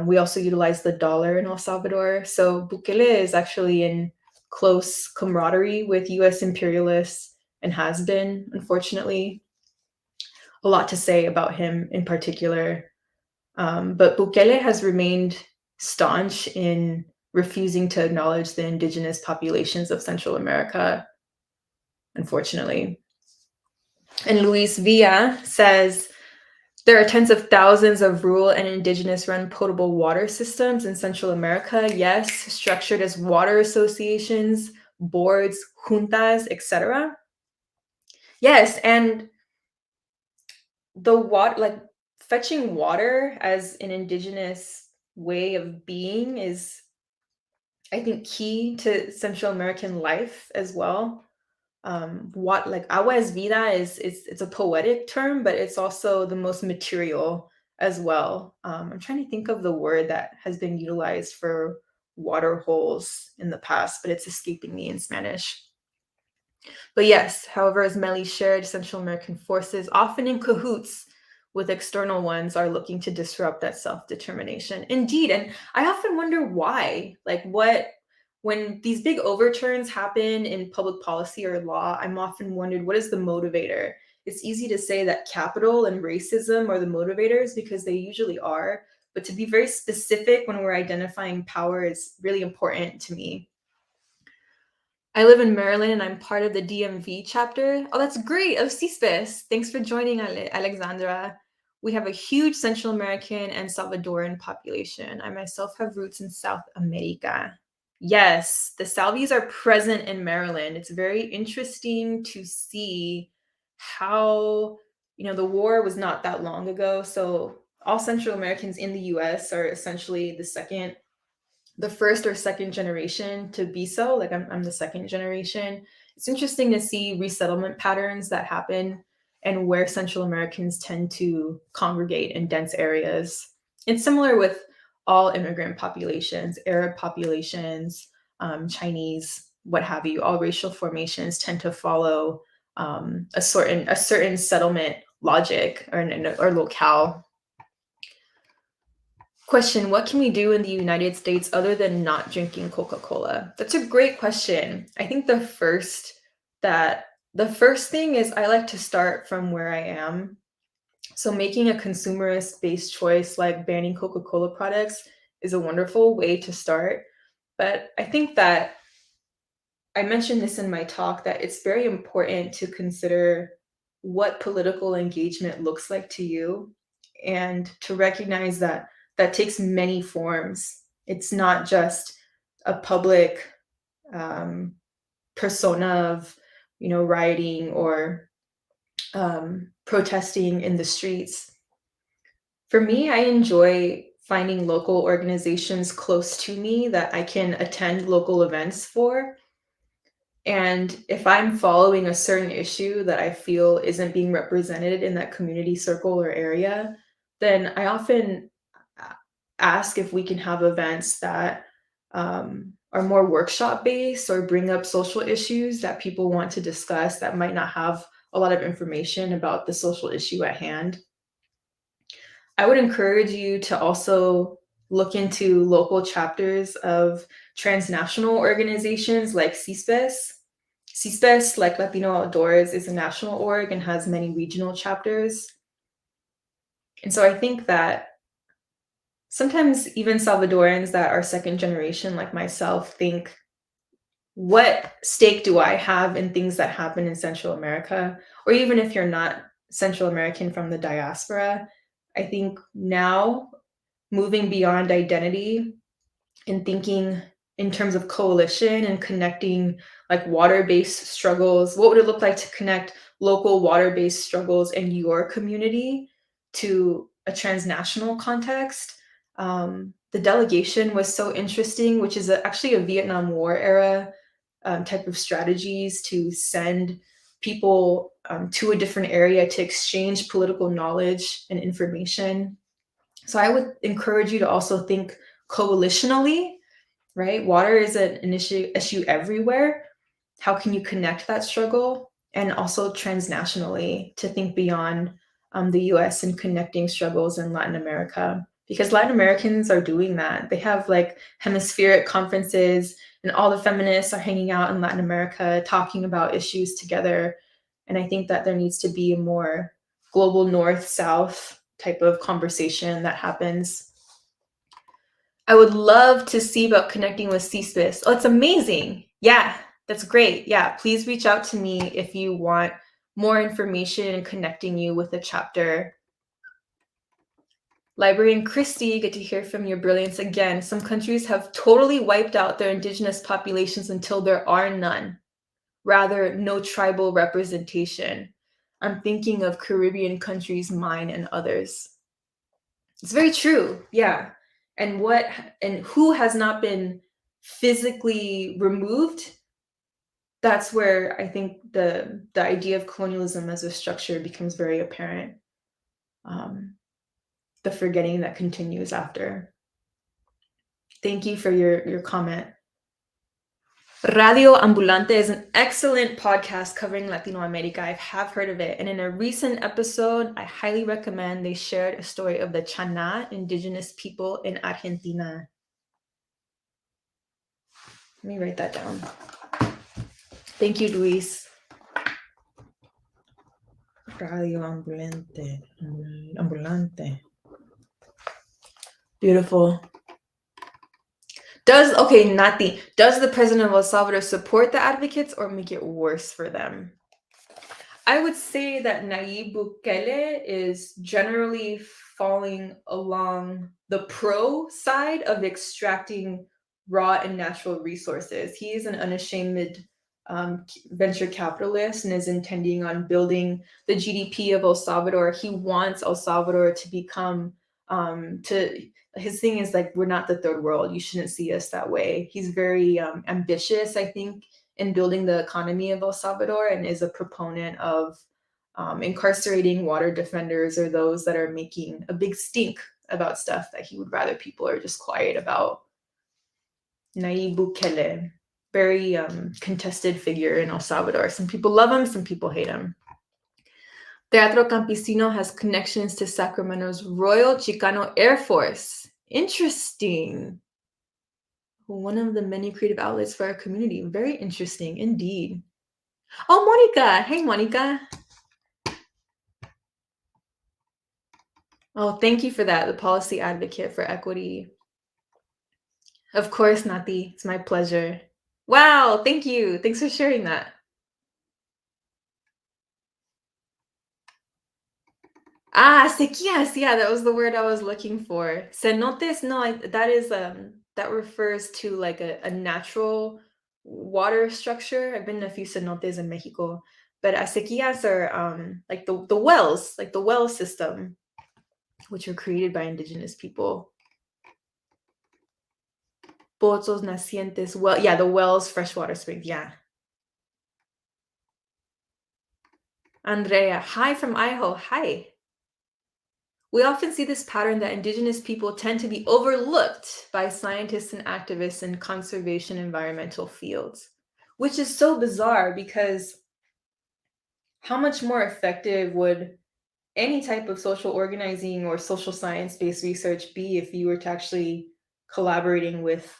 We also utilize the dollar in El Salvador. So Bukele is actually in close camaraderie with US imperialists and has been, unfortunately. A lot to say about him in particular. But Bukele has remained staunch in refusing to acknowledge the indigenous populations of Central America, unfortunately. And Luis Villa says, there are tens of thousands of rural and indigenous run potable water systems in Central America, yes, structured as water associations, boards, juntas, etc. Yes, and the water, like fetching water as an indigenous way of being is, I think, key to Central American life as well. What like agua es vida is it's a poetic term, but it's also the most material as well. I'm trying to think of the word that has been utilized for water holes in the past, but it's escaping me in Spanish. But yes, however, as Melly shared, Central American forces, often in cahoots with external ones, are looking to disrupt that self determination. Indeed. And I often wonder why. Like, when these big overturns happen in public policy or law, I'm often wondered, what is the motivator? It's easy to say that capital and racism are the motivators because they usually are. But to be very specific when we're identifying power is really important to me. I live in Maryland and I'm part of the DMV chapter. Oh, that's great. Of CSPIS. Thanks for joining, Alexandra. We have a huge Central American and Salvadoran population. I myself have roots in South America. Yes, the Salvies are present in Maryland. It's very interesting to see how, the war was not that long ago. So all Central Americans in the US are essentially the first or second generation to be so. Like I'm the second generation. It's interesting to see resettlement patterns that happen and where Central Americans tend to congregate in dense areas. It's similar with all immigrant populations, Arab populations, Chinese, what have you. All racial formations tend to follow a certain settlement logic or locale. Question: what can we do in the United States other than not drinking Coca-Cola? That's a great question. I think the first thing is I like to start from where I am. So making a consumerist based choice like banning Coca-Cola products is a wonderful way to start. But I think that I mentioned this in my talk that it's very important to consider what political engagement looks like to you and to recognize that that takes many forms. It's not just a public um, persona of, rioting or protesting in the streets. For me, I enjoy finding local organizations close to me that I can attend local events for. And if I'm following a certain issue that I feel isn't being represented in that community circle or area, then I often ask if we can have events that are more workshop based or bring up social issues that people want to discuss that might not have a lot of information about the social issue at hand. I would encourage you to also look into local chapters of transnational organizations like CSPIS. CSPIS, like Latino Outdoors, is a national org and has many regional chapters. And so I think that sometimes even Salvadorans that are second generation, like myself, think, what stake do I have in things that happen in Central America? Or even if you're not Central American from the diaspora, I think now moving beyond identity and thinking in terms of coalition and connecting like water-based struggles. What would it look like to connect local water-based struggles in your community to a transnational context? The delegation was so interesting, which is actually a Vietnam War era type of strategies to send people to a different area to exchange political knowledge and information. So I would encourage you to also think coalitionally, right? Water is an issue everywhere. How can you connect that struggle? And also transnationally to think beyond the US and connecting struggles in Latin America. Because Latin Americans are doing that. They have like hemispheric conferences, and all the feminists are hanging out in Latin America talking about issues together. And I think that there needs to be a more global north south type of conversation that happens. I would love to see about connecting with CSPIS. Oh, it's amazing. Yeah, that's great. Yeah, please reach out to me if you want more information and connecting you with a chapter. Librarian Christy, good to hear from your brilliance again. Some countries have totally wiped out their indigenous populations until there are none. rather no tribal representation. I'm thinking of Caribbean countries, mine and others. It's very true. Yeah. And who has not been physically removed? That's where I think the idea of colonialism as a structure becomes very apparent. Um, the forgetting that continues after. Thank you for your comment. Radio Ambulante is an excellent podcast covering Latino America. I have heard of it. And in a recent episode, I highly recommend they shared a story of the Chana, indigenous people in Argentina. Let me write that down. Thank you, Luis. Radio Ambulante. Ambulante. Beautiful. Does the president of El Salvador support the advocates or make it worse for them? I would say that Nayib Bukele is generally falling along the pro side of extracting raw and natural resources. He is an unashamed venture capitalist and is intending on building the GDP of El Salvador. He wants El Salvador to become his thing is like, we're not the third world. You shouldn't see us that way. He's very ambitious, I think, in building the economy of El Salvador, and is a proponent of incarcerating water defenders or those that are making a big stink about stuff that he would rather people are just quiet about. Nayib Bukele, very contested figure in El Salvador. Some people love him, some people hate him. Teatro Campesino has connections to Sacramento's Royal Chicano Air Force. Interesting. One of the many creative outlets for our community. Very interesting indeed. Oh, Monica. Hey, Monica. Oh, thank you for that. The policy advocate for equity. Of course, Nati. It's my pleasure. Wow, thank you. Thanks for sharing that. Sequías. Yeah, that was the word I was looking for. Cenotes, no, that refers to like a natural water structure. I've been to a few cenotes in Mexico, but sequías are like the wells, like the well system, which were created by indigenous people. Pozos, nacientes, well, yeah, the wells, freshwater springs, yeah. Andrea, hi from Idaho. Hi. We often see this pattern that indigenous people tend to be overlooked by scientists and activists in conservation environmental fields, which is so bizarre because how much more effective would any type of social organizing or social science-based research be if you were to actually collaborating with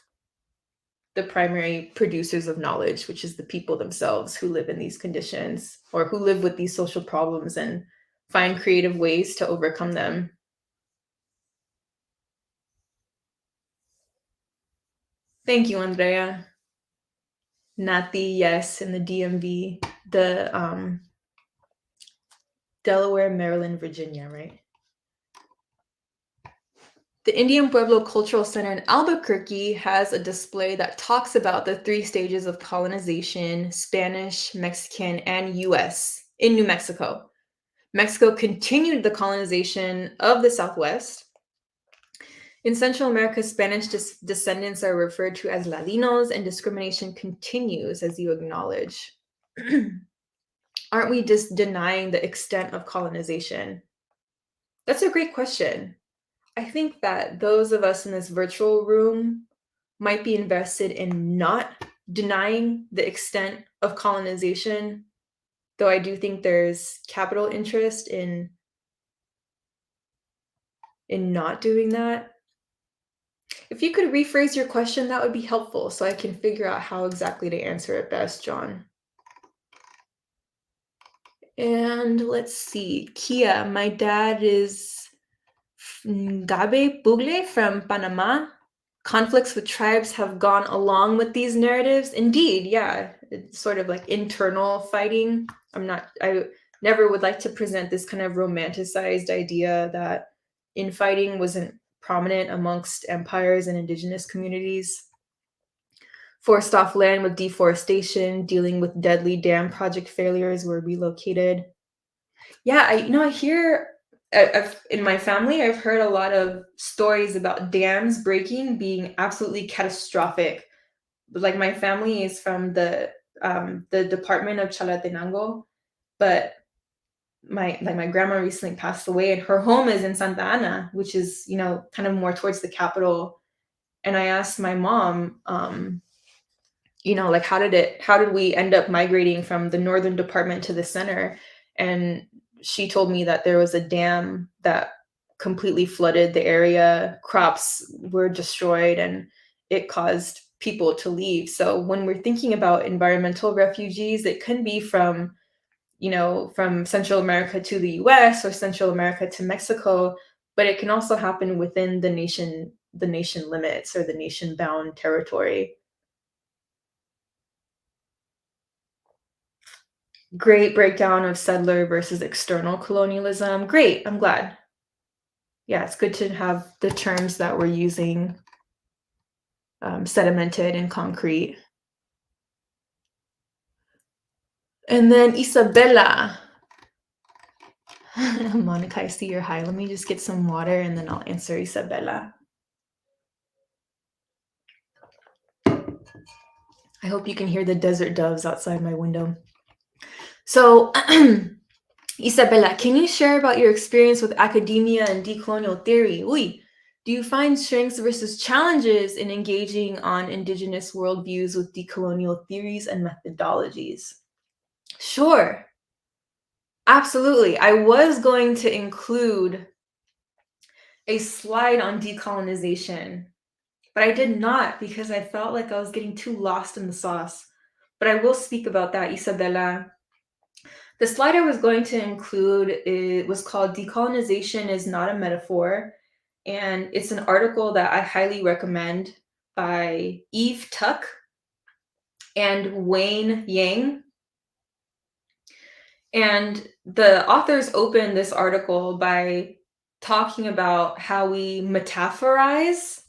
the primary producers of knowledge, which is the people themselves who live in these conditions or who live with these social problems and find creative ways to overcome them. Thank you, Andrea. Nati, yes, in the DMV, the Delaware, Maryland, Virginia, right? The Indian Pueblo Cultural Center in Albuquerque has a display that talks about the 3 stages of colonization, Spanish, Mexican, and US in New Mexico. Mexico continued the colonization of the Southwest. In Central America, Spanish descendants are referred to as Ladinos, and discrimination continues, as you acknowledge. Aren't we just denying the extent of colonization? That's a great question. I think that those of us in this virtual room might be invested in not denying the extent of colonization, though I do think there's capital interest in not doing that. If you could rephrase your question, that would be helpful so I can figure out how exactly to answer it best, John. And let's see. Kia, my dad is Gabe Bugle from Panama. Conflicts with tribes have gone along with these narratives. Indeed, yeah. It's sort of like internal fighting. I never would like to present this kind of romanticized idea that infighting wasn't prominent amongst empires and indigenous communities. Forced off land with deforestation, dealing with deadly dam project failures were relocated. Yeah, I hear in my family, I've heard a lot of stories about dams breaking being absolutely catastrophic. Like my family is from the department of Chalatenango, but my grandma recently passed away, and her home is in Santa Ana, which is kind of more towards the capital. And I asked my mom, like how did we end up migrating from the northern department to the center? And she told me that there was a dam that completely flooded the area, crops were destroyed, and it caused people to leave. So when we're thinking about environmental refugees, it can be from Central America to the US or Central America to Mexico, but it can also happen within the nation limits or the nation bound territory. Great breakdown of settler versus external colonialism. Great, I'm glad. Yeah, it's good to have the terms that we're using sedimented and concrete. And then Isabella. Monica, I see you're high. Let me just get some water and then I'll answer Isabella. I hope you can hear the desert doves outside my window. So, Isabella, can you share about your experience with academia and decolonial theory? Uy, do you find strengths versus challenges in engaging on Indigenous worldviews with decolonial theories and methodologies? Sure, absolutely. I was going to include a slide on decolonization, but I did not because I felt like I was getting too lost in the sauce. But I will speak about that, Isabella. The slide I was going to include was called Decolonization is Not a Metaphor. And it's an article that I highly recommend by Eve Tuck and Wayne Yang. And the authors open this article by talking about how we metaphorize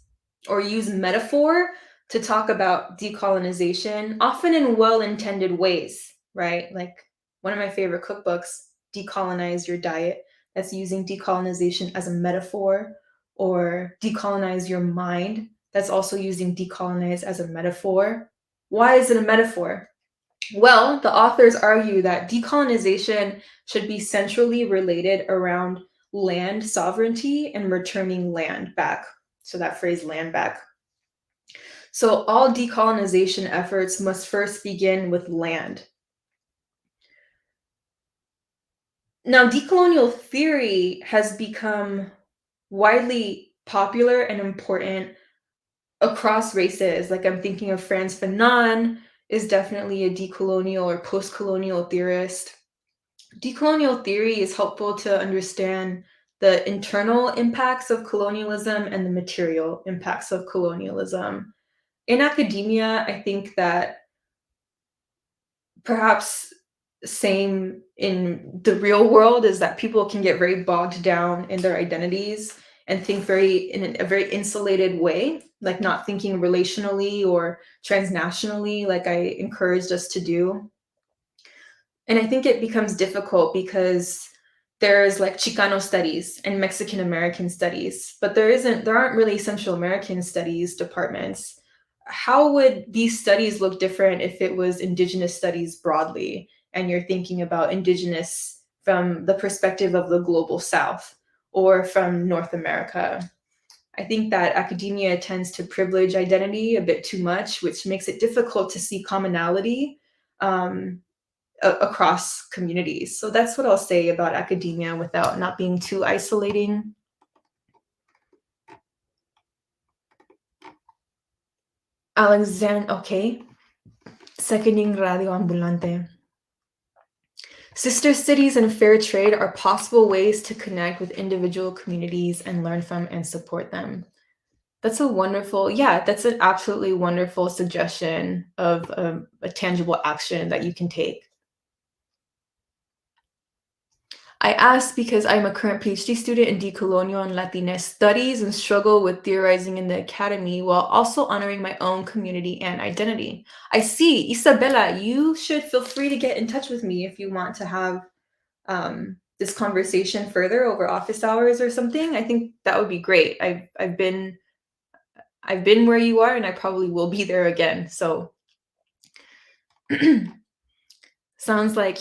or use metaphor to talk about decolonization, often in well-intended ways, right? Like one of my favorite cookbooks, Decolonize Your Diet, that's using decolonization as a metaphor, or Decolonize Your Mind, that's also using decolonize as a metaphor. Why is it a metaphor? Well, the authors argue that decolonization should be centrally related around land sovereignty and returning land back. So that phrase, land back. So all decolonization efforts must first begin with land. Now, decolonial theory has become widely popular and important across races. Like I'm thinking of Frantz Fanon is definitely a decolonial or post-colonial theorist. Decolonial theory is helpful to understand the internal impacts of colonialism and the material impacts of colonialism. In academia, I think that perhaps same in the real world is that people can get very bogged down in their identities and think in a very insulated way, like not thinking relationally or transnationally, like I encouraged us to do. And I think it becomes difficult because there's like Chicano studies and Mexican American studies, but there aren't really Central American studies departments. How would these studies look different if it was Indigenous studies broadly and you're thinking about Indigenous from the perspective of the global South or from North America? I think that academia tends to privilege identity a bit too much, which makes it difficult to see commonality across communities. So that's what I'll say about academia without not being too isolating. Alexander, okay. Seconding Radio Ambulante. Sister cities and fair trade are possible ways to connect with individual communities and learn from and support them. That's that's an absolutely wonderful suggestion of a tangible action that you can take. I ask because I'm a current PhD student in decolonial and Latina studies and struggle with theorizing in the academy while also honoring my own community and identity. I see. Isabella, you should feel free to get in touch with me if you want to have this conversation further over office hours or something. I think that would be great. I've been where you are, and I probably will be there again. So sounds like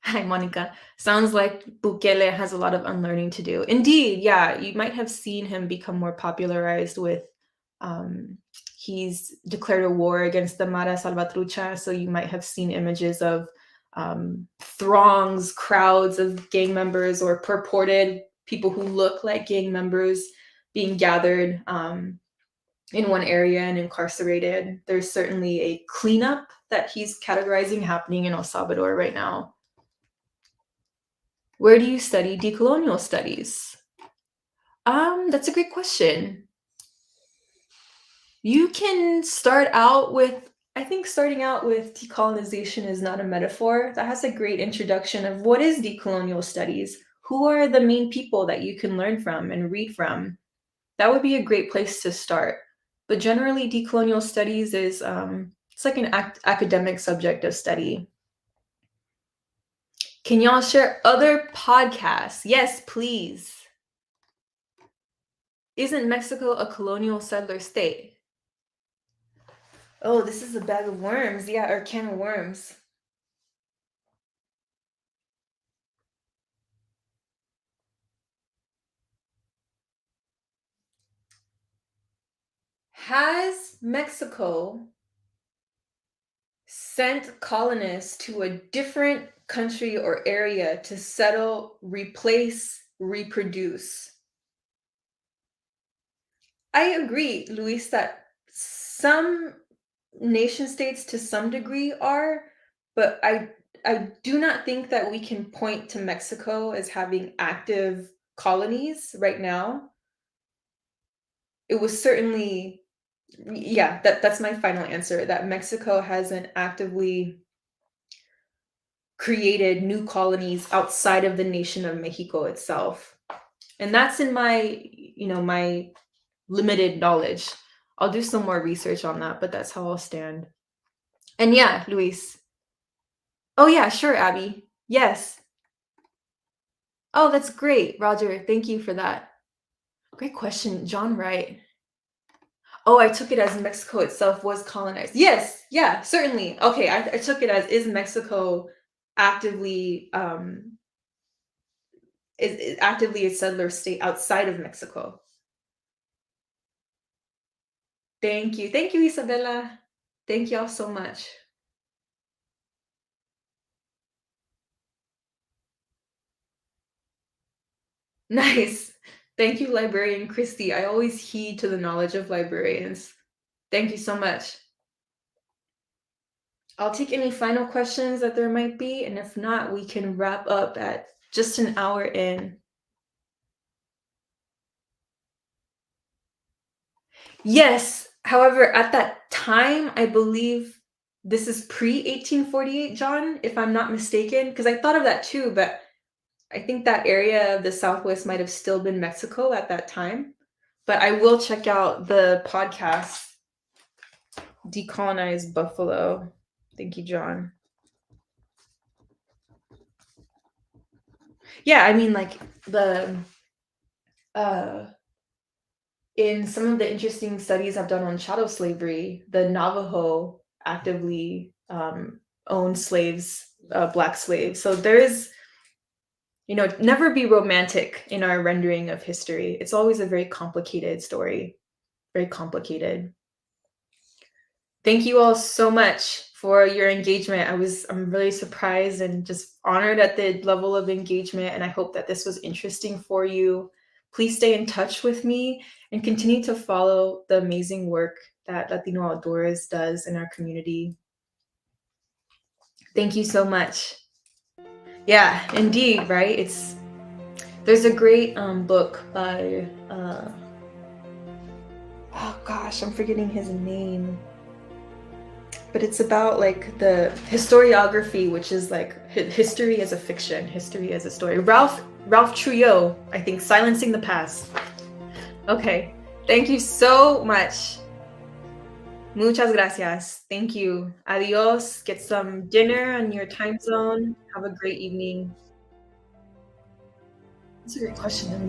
hi Monica. Sounds like Bukele has a lot of unlearning to do. Indeed, yeah, you might have seen him become more popularized with he's declared a war against the Mara Salvatrucha, so you might have seen images of throngs, crowds of gang members or purported people who look like gang members being gathered in one area and incarcerated. There's certainly a cleanup that he's categorizing happening in El Salvador right now. Where do you study decolonial studies? That's a great question. You can start out with, I think starting out with decolonization is not a metaphor. That has a great introduction of what is decolonial studies? Who are the main people that you can learn from and read from? That would be a great place to start. But generally, decolonial studies is it's like an academic subject of study. Can y'all share other podcasts? Yes, please. Isn't Mexico a colonial settler state? Oh, this is a bag of worms. Yeah, or can of worms. Has Mexico sent colonists to a different country or area to settle, replace, reproduce? I agree, Luis, that some nation states to some degree are, but I do not think that we can point to Mexico as having active colonies right now. It was certainly, yeah, that's my final answer, that Mexico hasn't actively created new colonies outside of the nation of Mexico itself. And that's in my limited knowledge. I'll do some more research on that, but that's how I'll stand. And yeah, Luis. Oh yeah, sure, Abby. Yes. Oh, that's great, Roger. Thank you for that. Great question, John Wright. Oh, I took it as Mexico itself was colonized. Yes, yeah, certainly. Okay, I took it as, is Mexico actively is actively a settler state outside of Mexico? Thank you. Thank you, Isabella. Thank y'all so much. Nice. Thank you, librarian Christy. I always heed to the knowledge of librarians. Thank you so much. I'll take any final questions that there might be, and if not, we can wrap up at just an hour in. Yes. However, at that time, I believe this is pre-1848, John, if I'm not mistaken, because I thought of that too, but I think that area of the Southwest might have still been Mexico at that time. But I will check out the podcast, Decolonize Buffalo. Thank you, John. Yeah, I mean, like the in some of the interesting studies I've done on chattel slavery, the Navajo actively owned slaves, Black slaves. So there is, never be romantic in our rendering of history. It's always a very complicated story, very complicated. Thank you all so much for your engagement. I'm really surprised and just honored at the level of engagement, and I hope that this was interesting for you. Please stay in touch with me and continue to follow the amazing work that Latino Outdoors does in our community. Thank you so much. Yeah, indeed, right? There's a great book by oh gosh, I'm forgetting his name. but it's about like the historiography, which is like history as a fiction, history as a story. Ralph Trujillo, I think, Silencing the Past. Okay, thank you so much. Muchas gracias. Thank you. Adios. Get some dinner on your time zone. Have a great evening. That's a great question.